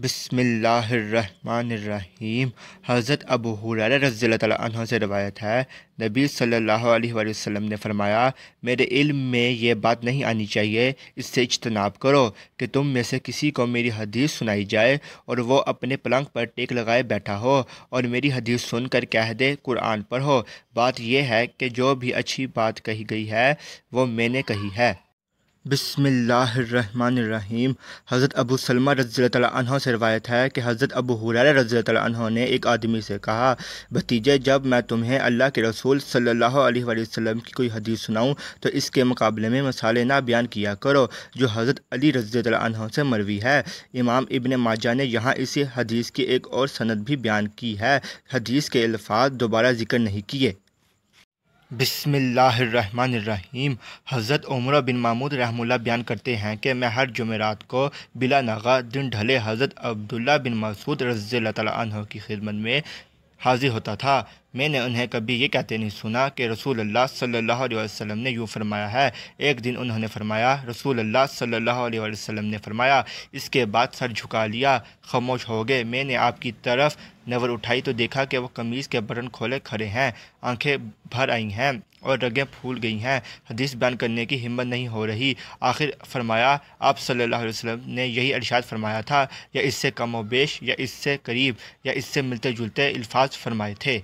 بسم اللہ الرحمن الرحیم۔ حضرت ابو ہریرہ رضی اللہ تعالیٰ عنہ سے روایت ہے، نبی صلی اللہ علیہ وآلہ وسلم نے فرمایا، میرے علم میں یہ بات نہیں آنی چاہیے، اس سے اجتناب کرو کہ تم میں سے کسی کو میری حدیث سنائی جائے اور وہ اپنے پلنگ پر ٹیک لگائے بیٹھا ہو اور میری حدیث سن کر کہہ دے قرآن پڑھو۔ بات یہ ہے کہ جو بھی اچھی بات کہی گئی ہے وہ میں نے کہی ہے۔ بسم اللہ الرحمن الرحیم۔ حضرت ابو سلمہ رضی اللہ تعالیٰ عنہ سے روایت ہے کہ حضرت ابو ہریرہ رضی اللہ تعالیٰ عنہ نے ایک آدمی سے کہا، بھتیجے، جب میں تمہیں اللہ کے رسول صلی اللہ علیہ وآلہ وسلم کی کوئی حدیث سناؤں تو اس کے مقابلے میں مثالیں نہ بیان کیا کرو جو حضرت علی رضی اللہ تعالیٰ عنہ سے مروی ہے۔ امام ابن ماجہ نے یہاں اسی حدیث کی ایک اور سند بھی بیان کی ہے، حدیث کے الفاظ دوبارہ ذکر نہیں کیے۔ بسم اللہ الرحمن الرحیم۔ حضرت عمر بن محمود رحمہ اللہ بیان کرتے ہیں کہ میں ہر جمعرات کو بلا ناغہ دن ڈھلے حضرت عبداللہ بن مسعود رضی اللہ تعالیٰ عنہ کی خدمت میں حاضر ہوتا تھا۔ میں نے انہیں کبھی یہ کہتے نہیں سنا کہ رسول اللہ صلی اللہ علیہ وسلم نے یوں فرمایا ہے۔ ایک دن انہوں نے فرمایا، رسول اللہ صلی اللہ علیہ وسلم نے فرمایا۔ اس کے بعد سر جھکا لیا، خاموش ہو گئے۔ میں نے آپ کی طرف نظر اٹھائی تو دیکھا کہ وہ قمیص کے بٹن کھولے کھڑے ہیں، آنکھیں بھر آئی ہیں اور رگیں پھول گئی ہیں، حدیث بیان کرنے کی ہمت نہیں ہو رہی۔ آخر فرمایا، آپ صلی اللہ علیہ وسلم نے یہی ارشاد فرمایا تھا یا اس سے کم و بیش یا اس سے قریب یا اس سے ملتے جلتے الفاظ فرمائے تھے۔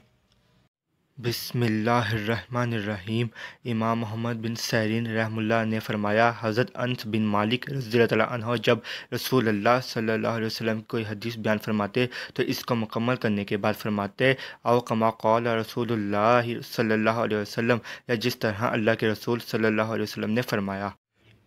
بسم اللہ الرحمن الرحیم۔ امام محمد بن سیرین رحمہ اللہ نے فرمایا، حضرت انس بن مالک رضی اللہ تعالیٰ عنہ جب رسول اللہ صلی اللہ علیہ وسلم کوئی حدیث بیان فرماتے تو اس کو مکمل کرنے کے بعد فرماتے، او کما قال رسول اللہ صلی اللہ علیہ وسلم، یا جس طرح اللہ کے رسول صلی اللہ علیہ وسلم نے فرمایا۔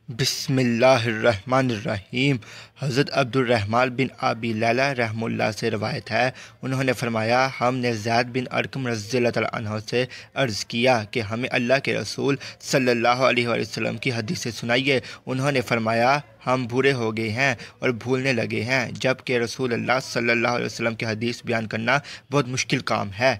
بسم اللہ الرحمن الرحیم۔ حضرت عبد الرحمن بن ابی لیلہ رحمہ اللہ سے روایت ہے، انہوں نے فرمایا، ہم نے زید بن ارقم رضی اللہ تعالیٰ عنہ سے عرض کیا کہ ہمیں اللہ کے رسول صلی اللہ علیہ وآلہ وسلم کی حدیثیں سنائیے۔ انہوں نے فرمایا، ہم بوڑھے ہو گئے ہیں اور بھولنے لگے ہیں، جبکہ رسول اللہ صلی اللہ علیہ وسلم کی حدیث بیان کرنا بہت مشکل کام ہے۔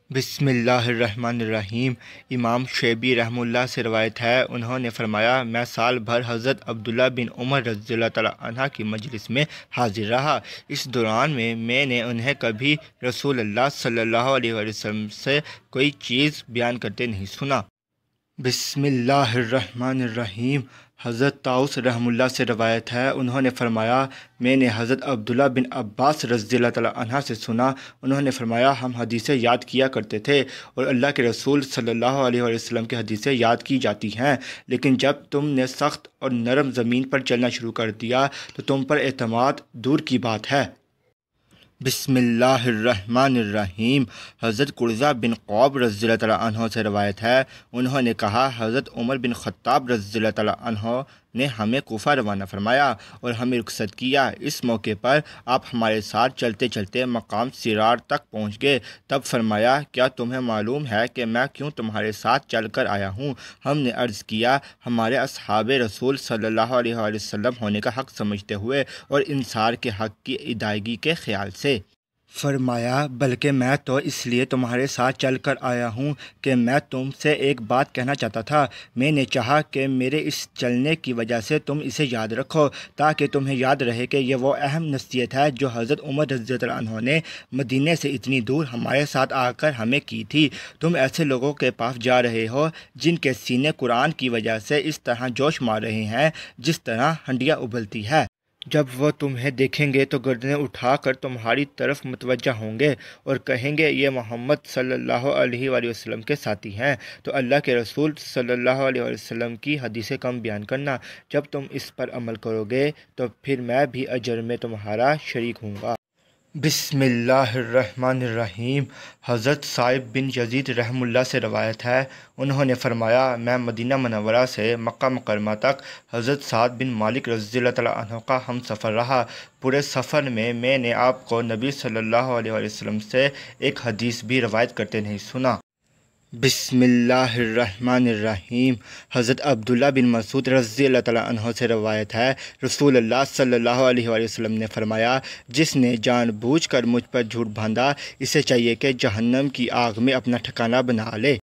بسم اللہ الرحمن الرحیم۔ امام شعبی رحمہ اللہ سے روایت ہے، انہوں نے فرمایا، میں سال بھر حضرت عبداللہ بن عمر رضی اللہ تعالیٰ عنہ کی مجلس میں حاضر رہا۔ اس دوران میں نے انہیں کبھی رسول اللہ صلی اللہ علیہ وآلہ وسلم سے کوئی چیز بیان کرتے نہیں سنا۔ بسم اللہ الرحمن الرحیم۔ حضرت طاؤس رحمہ اللہ سے روایت ہے، انہوں نے فرمایا، میں نے حضرت عبداللہ بن عباس رضی اللہ تعالیٰ عنہ سے سنا، انہوں نے فرمایا، ہم حدیثیں یاد کیا کرتے تھے اور اللہ کے رسول صلی اللہ علیہ وآلہ وسلم کی حدیثیں یاد کی جاتی ہیں، لیکن جب تم نے سخت اور نرم زمین پر چلنا شروع کر دیا تو تم پر اعتماد دور کی بات ہے۔ بسم اللہ الرحمن الرحیم۔ حضرت قرظہ بن قعب رضی اللہ تعالیٰ عنہ سے روایت ہے، انہوں نے کہا، حضرت عمر بن خطاب رضی اللہ تعالیٰ عنہ نے ہمیں کوفہ روانہ فرمایا اور ہمیں رخصت کیا۔ اس موقع پر آپ ہمارے ساتھ چلتے چلتے مقام سرار تک پہنچ گئے، تب فرمایا، کیا تمہیں معلوم ہے کہ میں کیوں تمہارے ساتھ چل کر آیا ہوں؟ ہم نے عرض کیا، ہمارے اصحاب رسول صلی اللہ علیہ وآلہ وسلم ہونے کا حق سمجھتے ہوئے اور انصار کے حق کی ادائیگی کے خیال سے۔ فرمایا، بلکہ میں تو اس لیے تمہارے ساتھ چل کر آیا ہوں کہ میں تم سے ایک بات کہنا چاہتا تھا، میں نے چاہا کہ میرے اس چلنے کی وجہ سے تم اسے یاد رکھو تاکہ تمہیں یاد رہے کہ یہ وہ اہم نصیحت ہے جو حضرت عمر رضی اللہ عنہ نے مدینے سے اتنی دور ہمارے ساتھ آ کر ہمیں کی تھی۔ تم ایسے لوگوں کے پاس جا رہے ہو جن کے سینے قرآن کی وجہ سے اس طرح جوش مار رہے ہیں جس طرح ہنڈیاں ابلتی ہے۔ جب وہ تمہیں دیکھیں گے تو گردنیں اٹھا کر تمہاری طرف متوجہ ہوں گے اور کہیں گے، یہ محمد صلی اللہ علیہ وآلہ وسلم کے ساتھی ہیں، تو اللہ کے رسول صلی اللہ علیہ وآلہ وسلم کی حدیثیں کم بیان کرنا۔ جب تم اس پر عمل کرو گے تو پھر میں بھی اجر میں تمہارا شریک ہوں گا۔ بسم اللہ الرحمن الرحیم۔ حضرت صائب بن یزید رحمہ اللہ سے روایت ہے، انہوں نے فرمایا، میں مدینہ منورہ سے مکہ مکرمہ تک حضرت سعد بن مالک رضی اللہ تعالیٰ عنہ کا ہم سفر رہا۔ پورے سفر میں نے آپ کو نبی صلی اللہ علیہ وآلہ وسلم سے ایک حدیث بھی روایت کرتے نہیں سنا۔ بسم اللہ الرحمن الرحیم۔ حضرت عبداللہ بن مسعود رضی اللہ تعالیٰ عنہ سے روایت ہے، رسول اللہ صلی اللہ علیہ وآلہ وسلم نے فرمایا، جس نے جان بوجھ کر مجھ پر جھوٹ باندھا، اسے چاہیے کہ جہنم کی آگ میں اپنا ٹھکانہ بنا لے۔